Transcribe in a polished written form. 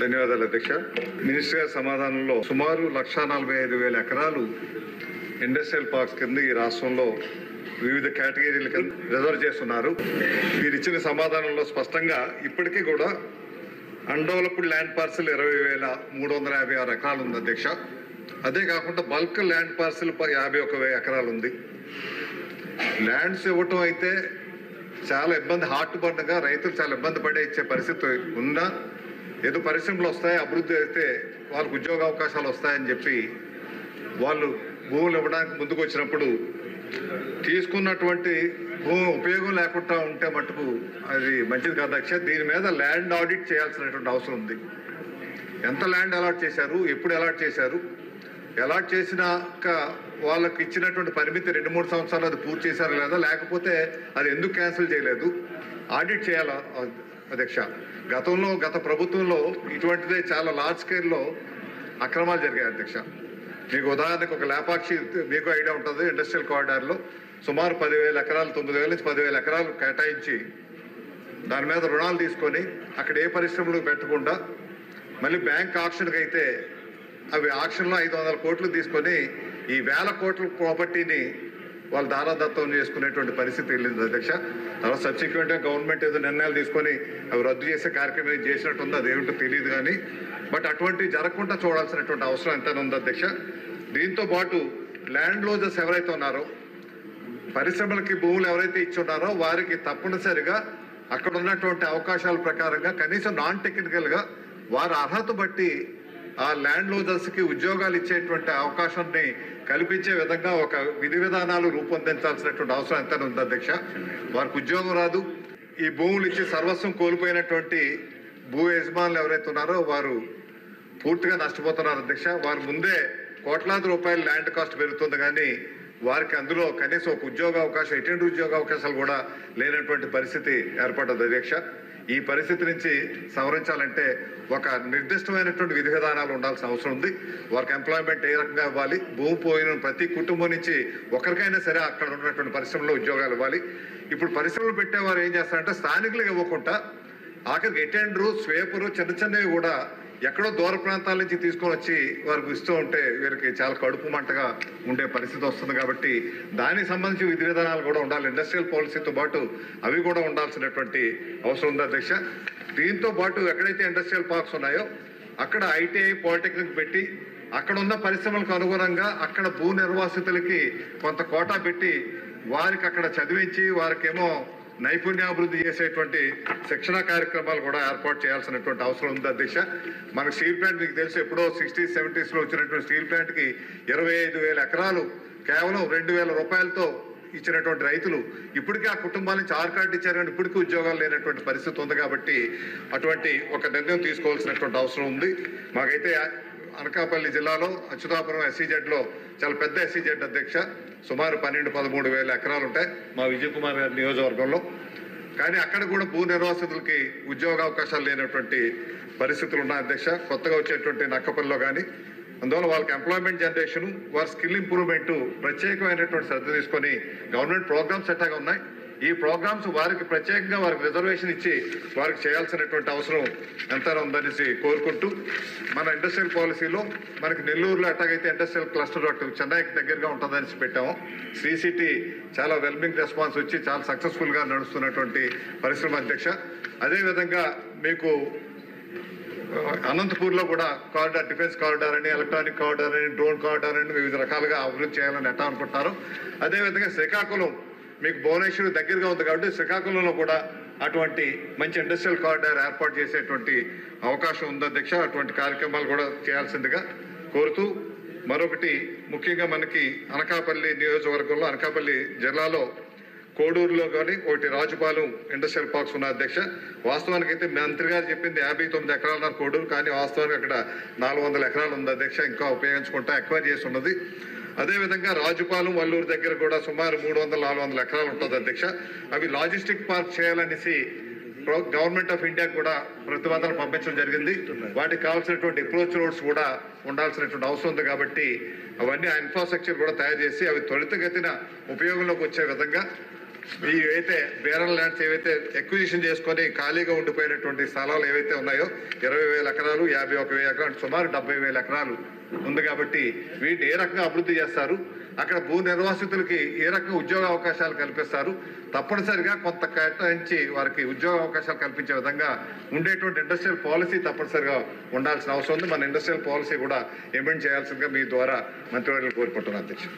ధన్యవాదాలు అధ్యక్ష. మినిస్టర్ గారి సమాధానంలో సుమారు 1,45,000 ఎకరాలు ఇండస్ట్రియల్ పార్క్స్ కింద ఈ రాష్ట్రంలో వివిధ కేటగిరీల కింద రిజర్వ్ చేస్తున్నారు. మీరు ఇచ్చిన సమాధానంలో స్పష్టంగా ఇప్పటికీ కూడా అన్డెవలప్డ్ ల్యాండ్ పార్సల్ 20,356 ఎకరాలు ఉంది అధ్యక్ష. అదే కాకుండా బల్క్ ల్యాండ్ పార్సల్ 51,000 ఎకరాలు ఉంది. ల్యాండ్స్ ఇవ్వటం అయితే చాలా ఇబ్బంది, హార్ట్ బర్న్గా రైతులు చాలా ఇబ్బంది పడే ఇచ్చే పరిస్థితి ఉందా? ఏదో పరిశ్రమలు వస్తాయి, అభివృద్ధి అయితే వాళ్ళకు ఉద్యోగ అవకాశాలు వస్తాయని చెప్పి వాళ్ళు భూములు ఇవ్వడానికి ముందుకు వచ్చినప్పుడు తీసుకున్నటువంటి భూమి ఉపయోగం లేకుండా ఉంటే మటుకు అది మంచిది కాదు అధ్యక్ష. దీని మీద ల్యాండ్ ఆడిట్ చేయాల్సినటువంటి అవసరం ఉంది. ఎంత ల్యాండ్ అలాట్ చేశారు, ఎప్పుడు అలాట్ చేశారు, అలాట్ చేసినాక వాళ్ళకి ఇచ్చినటువంటి పరిమితి 2-3 సంవత్సరాలు అది పూర్తి చేశారు లేదా, లేకపోతే అది ఎందుకు క్యాన్సిల్ చేయలేదు, ఆడిట్ చేయాలా అధ్యక్ష. గత ప్రభుత్వంలో ఇటువంటిదే చాలా లార్జ్ స్కేల్లో అక్రమాలు జరిగాయి అధ్యక్ష. మీకు ఉదాహరణకు ఒక లేపాక్షి, మీకు ఐడియా ఉంటుంది, ఇండస్ట్రియల్ కారిడార్లో సుమారు 10,000 ఎకరాలు, 9,000 నుంచి 10,000 ఎకరాలు కేటాయించి దాని మీద రుణాలు తీసుకొని అక్కడ ఏ పరిశ్రమలు పెట్టకుండా మళ్ళీ బ్యాంక్ ఆక్షన్కి అయితే అవి ఆక్షన్లో 500 కోట్లు తీసుకొని ఈ 1,000 కోట్ల ప్రాపర్టీని వాళ్ళు దారాదత్తం చేసుకునేటువంటి పరిస్థితి వెళ్ళింది అధ్యక్ష. తర్వాత సబ్సిక్వెంట్గా గవర్నమెంట్ ఏదో నిర్ణయాలు తీసుకొని అవి రద్దు చేసే కార్యక్రమం చేసినట్టుంది, అదేమిటో తెలియదు కానీ బట్ అటువంటివి జరగకుండా చూడాల్సినటువంటి అవసరం ఎంతైనా ఉంది అధ్యక్ష. దీంతో పాటు ల్యాండ్ లోజర్స్ ఎవరైతే ఉన్నారో, పరిశ్రమలకి భూములు ఎవరైతే ఇచ్చున్నారో వారికి తప్పనిసరిగా అక్కడ ఉన్నటువంటి అవకాశాల ప్రకారంగా కనీసం నాన్ టెక్నికల్గా వారి అర్హత బట్టి ఆ ల్యాండ్ లోజర్స్కి ఉద్యోగాలు ఇచ్చేటువంటి అవకాశాన్ని కల్పించే విధంగా ఒక విధి విధానాలు రూపొందించాల్సినటువంటి అవసరం ఎంత ఉంది అధ్యక్ష. వారికి ఉద్యోగం రాదు, ఈ భూములు ఇచ్చి సర్వస్వం కోల్పోయినటువంటి భూ యజమానులు ఎవరైతే ఉన్నారో వారు పూర్తిగా నష్టపోతున్నారు అధ్యక్ష. వారు ముందే కోట్లాది రూపాయల ల్యాండ్ కాస్ట్ పెరుగుతుంది కానీ వారికి అందులో కనీసం ఒక ఉద్యోగ అవకాశం, ఎటువంటి ఉద్యోగ అవకాశాలు కూడా లేనటువంటి పరిస్థితి ఏర్పడ్డది అధ్యక్ష. ఈ పరిస్థితి నుంచి సవరించాలంటే ఒక నిర్దిష్టమైనటువంటి విధి విధానాలు ఉండాల్సిన అవసరం ఉంది. వారికి ఎంప్లాయ్మెంట్ ఏ రకంగా ఇవ్వాలి, భూమి పోయిన ప్రతి కుటుంబం నుంచి ఒకరికైనా సరే అక్కడ ఉన్నటువంటి పరిశ్రమలో ఉద్యోగాలు ఇవ్వాలి. ఇప్పుడు పరిశ్రమలు పెట్టేవారు ఏం చేస్తారంటే స్థానికులకు ఇవ్వకుండా ఆఖరికి అటెండరు, స్వేపరు, చిన్నవి కూడా ఎక్కడో దూర ప్రాంతాల నుంచి తీసుకొని వచ్చి వారికి ఇస్తూ ఉంటే వీరికి చాలా కడుపు మంటగా ఉండే పరిస్థితి వస్తుంది. కాబట్టి దానికి సంబంధించి విధి విధానాలు కూడా ఉండాలి. ఇండస్ట్రియల్ పాలసీతో పాటు అవి కూడా ఉండాల్సినటువంటి అవసరం ఉంది అధ్యక్ష. దీంతో పాటు ఎక్కడైతే ఇండస్ట్రియల్ పార్క్స్ ఉన్నాయో అక్కడ ఐటీఐ, పాలిటెక్నిక్ పెట్టి అక్కడ ఉన్న పరిశ్రమలకు అనుగుణంగా అక్కడ భూ నిర్వాసితులకి కొంత కోటా పెట్టి వారికి అక్కడ చదివించి వారికేమో నైపుణ్యాభివృద్ధి చేసేటువంటి శిక్షణ కార్యక్రమాలు కూడా ఏర్పాటు చేయాల్సినటువంటి అవసరం ఉంది అధ్యక్ష. మనకు స్టీల్ ప్లాంట్ మీకు తెలుసు, ఎప్పుడో 60s, 70s వచ్చినటువంటి స్టీల్ ప్లాంట్కి 25,000 ఎకరాలు కేవలం 2,000 రూపాయలతో ఇచ్చినటువంటి రైతులు ఇప్పటికీ ఆ కుటుంబాల నుంచి ఆర్ కార్డు ఇచ్చారు కానీ ఇప్పటికీ ఉద్యోగాలు లేనటువంటి పరిస్థితి ఉంది. కాబట్టి అటువంటి ఒక నిర్ణయం తీసుకోవాల్సినటువంటి అవసరం ఉంది. మాకైతే అనకాపల్లి జిల్లాలో అచ్యుతాపురం SEZలో చాలా పెద్ద SEZ అధ్యక్ష, సుమారు 12-13 ఎకరాలు ఉంటాయి మా విజయ్ కుమార్ గారి నియోజకవర్గంలో. కానీ అక్కడ కూడా భూ నిర్వాసితులకి ఉద్యోగ అవకాశాలు లేనటువంటి పరిస్థితులు ఉన్నాయి అధ్యక్ష. కొత్తగా వచ్చేటువంటి నక్కపల్లిలో కానీ అందువల్ల వాళ్ళకి ఎంప్లాయ్మెంట్ జనరేషను, వారి స్కిల్ ఇంప్రూవ్మెంట్ ప్రత్యేకమైనటువంటి శ్రద్ధ తీసుకొని గవర్నమెంట్ ప్రోగ్రామ్స్ ఎట్టాగా ఉన్నాయి, ఈ ప్రోగ్రామ్స్ వారికి ప్రత్యేకంగా వారికి రిజర్వేషన్ ఇచ్చి వారికి చేయాల్సినటువంటి అవసరం ఎంతైనా ఉందనేసి కోరుకుంటూ మన ఇండస్ట్రియల్ పాలసీలో మనకి నెల్లూరులో ఎట్టాగైతే ఇండస్ట్రియల్ క్లస్టర్ అటు చెన్నైకి దగ్గరగా ఉంటుందనేసి పెట్టాము. సిటీ చాలా వెల్బింగ్ రెస్పాన్స్ వచ్చి చాలా సక్సెస్ఫుల్గా నడుస్తున్నటువంటి పరిశ్రమ అధ్యక్ష. అదేవిధంగా మీకు అనంతపూర్లో కూడా కారిడార్, డిఫెన్స్ కారిడార్ అని, ఎలక్ట్రానిక్ కారిడార్ అని, డ్రోన్ కారిడార్ అని వివిధ రకాలుగా అభివృద్ధి చేయాలని ఎట్టా అనుకుంటున్నారు. అదేవిధంగా శ్రీకాకుళం మీకు భువనేశ్వర్ దగ్గరగా ఉంది కాబట్టి శ్రీకాకుళంలో కూడా అటువంటి మంచి ఇండస్ట్రియల్ కారిడార్ ఏర్పాటు చేసేటువంటి అవకాశం ఉంది అధ్యక్ష. అటువంటి కార్యక్రమాలు కూడా చేయాల్సిందిగా కోరుతూ మరొకటి ముఖ్యంగా మనకి అనకాపల్లి నియోజకవర్గంలో, అనకాపల్లి జిల్లాలో కోడూరులో కానీ ఒకటి రాజుపాలెం ఇండస్ట్రియల్ పార్క్స్ ఉన్న అధ్యక్ష. వాస్తవానికి అయితే మంత్రి గారు చెప్పింది 59 ఎకరాలు కోడూరు, కానీ వాస్తవానికి అక్కడ 400 ఎకరాలు ఉంది అధ్యక్ష, ఇంకా ఉపయోగించుకుంటా ఎక్వైర్ చేసి ఉన్నది. అదేవిధంగా రాజుపాలెం, వల్లూరు దగ్గర కూడా సుమారు 300-400 ఎకరాలు ఉంటుంది అధ్యక్ష. అవి లాజిస్టిక్ పార్క్ చేయాలనేసి గవర్నమెంట్ ఆఫ్ ఇండియా కూడా ప్రతిపాదన పంపించడం జరిగింది. వాటికి కావాల్సినటువంటి అప్రోచ్ రోడ్స్ కూడా ఉండాల్సినటువంటి అవసరం ఉంది. కాబట్టి అవన్నీ ఆ ఇన్ఫ్రాస్ట్రక్చర్ కూడా తయారు చేసి అవి త్వరితగతిన ఉపయోగంలోకి వచ్చే విధంగా ఈ ఏవైతే బేరల్ ల్యాండ్స్ ఏవైతే ఎక్విజిషన్ చేసుకొని ఖాళీగా ఉండిపోయినటువంటి స్థలాలు ఏవైతే ఉన్నాయో 20,000 ఎకరాలు, 51,000 ఎకరాలు, సుమారు 70,000 ఎకరాలు ఉంది. కాబట్టి వీటిని ఏ రకంగా అభివృద్ధి చేస్తారు, అక్కడ భూ నిర్వాసితులకి ఏ రకంగా ఉద్యోగ అవకాశాలు కల్పిస్తారు, తప్పనిసరిగా కొంత కేటాయించి వారికి ఉద్యోగ అవకాశాలు కల్పించే విధంగా ఉండేటువంటి ఇండస్ట్రియల్ పాలసీ తప్పనిసరిగా ఉండాల్సిన అవసరం ఉంది. మన ఇండస్ట్రియల్ పాలసీ కూడా ఇంప్లిమెంట్ చేయాల్సిందిగా మీ ద్వారా మంత్రివర్యులు కోరుకుంటున్నాను అధ్యక్షుడు.